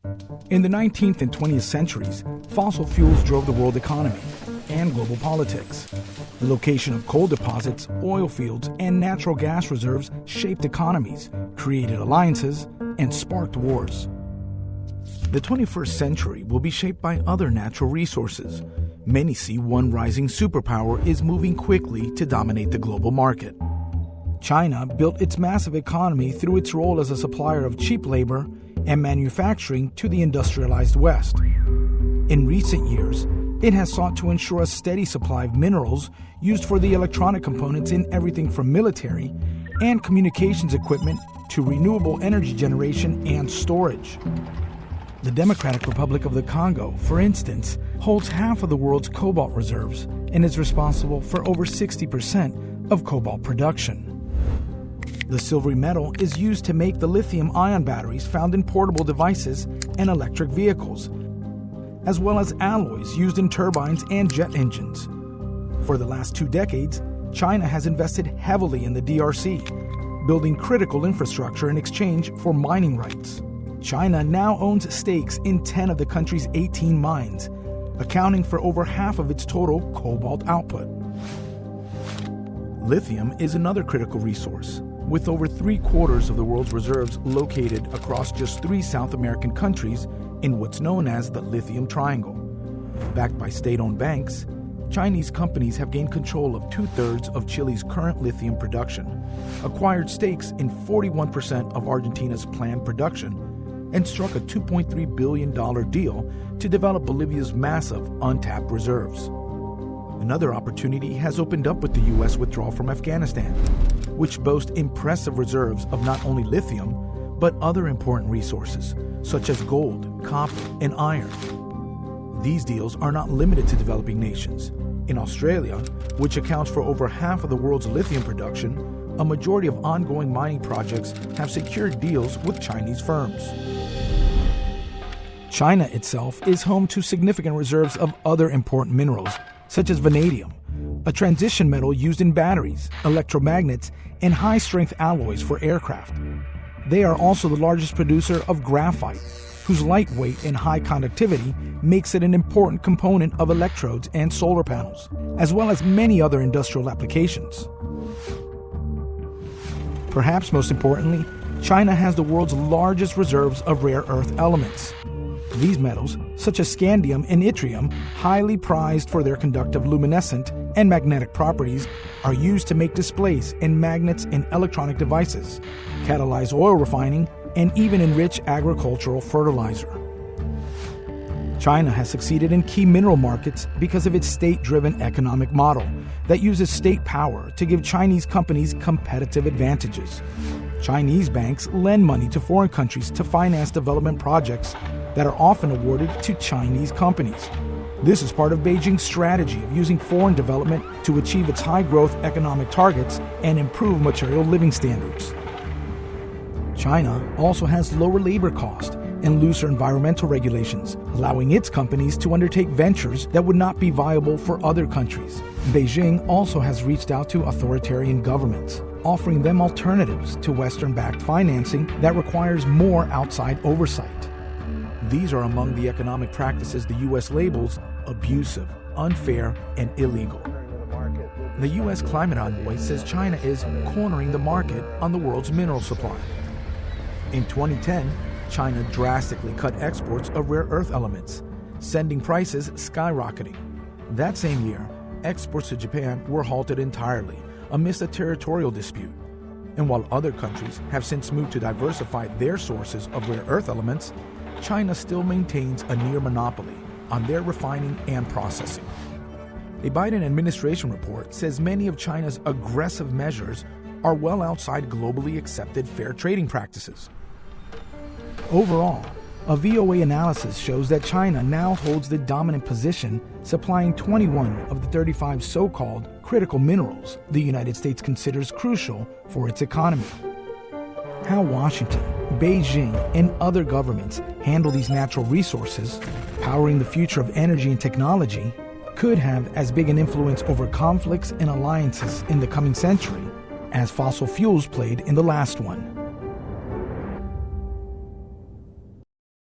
In the 19th and 20th centuries, fossil fuels drove the world economy and global politics. The location of coal deposits, oil fields, and natural gas reserves shaped economies, created alliances, and sparked wars. The 21st century will be shaped by other natural resources. Many see one rising superpower is moving quickly to dominate the global market. China built its massive economy through its role as a supplier of cheap labor and manufacturing to the industrialized West. In recent years, it has sought to ensure a steady supply of minerals used for the electronic components in everything from military and communications equipment to renewable energy generation and storage. The Democratic Republic of the Congo, for instance, holds half of the world's cobalt reserves and is responsible for over 60% of cobalt production. The silvery metal is used to make the lithium-ion batteries found in portable devices and electric vehicles, as well as alloys used in turbines and jet engines. For the last 2 decades, China has invested heavily in the DRC, building critical infrastructure in exchange for mining rights. China now owns stakes in 10 of the country's 18 mines, accounting for over half of its total cobalt output. Lithium is another critical resource, with over 3/4 of the world's reserves located across just 3 South American countries in what's known as the Lithium Triangle. Backed by state-owned banks, Chinese companies have gained control of 2/3 of Chile's current lithium production, acquired stakes in 41% of Argentina's planned production, and struck a $2.3 billion deal to develop Bolivia's massive untapped reserves. Another opportunity has opened up with the U.S. withdrawal from Afghanistan, which boasts impressive reserves of not only lithium, but other important resources, such as gold, copper, and iron. These deals are not limited to developing nations. In Australia, which accounts for over half of the world's lithium production, a majority of ongoing mining projects have secured deals with Chinese firms. China itself is home to significant reserves of other important minerals, such as vanadium, a transition metal used in batteries, electromagnets, and high-strength alloys for aircraft. They are also the largest producer of graphite, whose lightweight and high conductivity makes it an important component of electrodes and solar panels, as well as many other industrial applications. Perhaps most importantly, China has the world's largest reserves of rare earth elements. These metals, such as scandium and yttrium, highly prized for their conductive luminescent and magnetic properties, are used to make displays and magnets in electronic devices, catalyze oil refining, and even enrich agricultural fertilizer. China has succeeded in key mineral markets because of its state-driven economic model that uses state power to give Chinese companies competitive advantages. Chinese banks lend money to foreign countries to finance development projects that are often awarded to Chinese companies. This is part of Beijing's strategy of using foreign development to achieve its high-growth economic targets and improve material living standards. China also has lower labor costs and looser environmental regulations, allowing its companies to undertake ventures that would not be viable for other countries. Beijing also has reached out to authoritarian governments, offering them alternatives to Western-backed financing that requires more outside oversight. These are among the economic practices the U.S. labels abusive, unfair, and illegal. The U.S. climate envoy says China is cornering the market on the world's mineral supply. In 2010, China drastically cut exports of rare earth elements, sending prices skyrocketing. That same year, exports to Japan were halted entirely amidst a territorial dispute. And while other countries have since moved to diversify their sources of rare earth elements, China still maintains a near monopoly on their refining and processing. A Biden administration report says many of China's aggressive measures are well outside globally accepted fair trading practices. Overall, a VOA analysis shows that China now holds the dominant position, supplying 21 of the 35 so-called critical minerals the United States considers crucial for its economy. How Washington, Beijing, and other governments handle these natural resources, powering the future of energy and technology, could have as big an influence over conflicts and alliances in the coming century as fossil fuels played in the last one.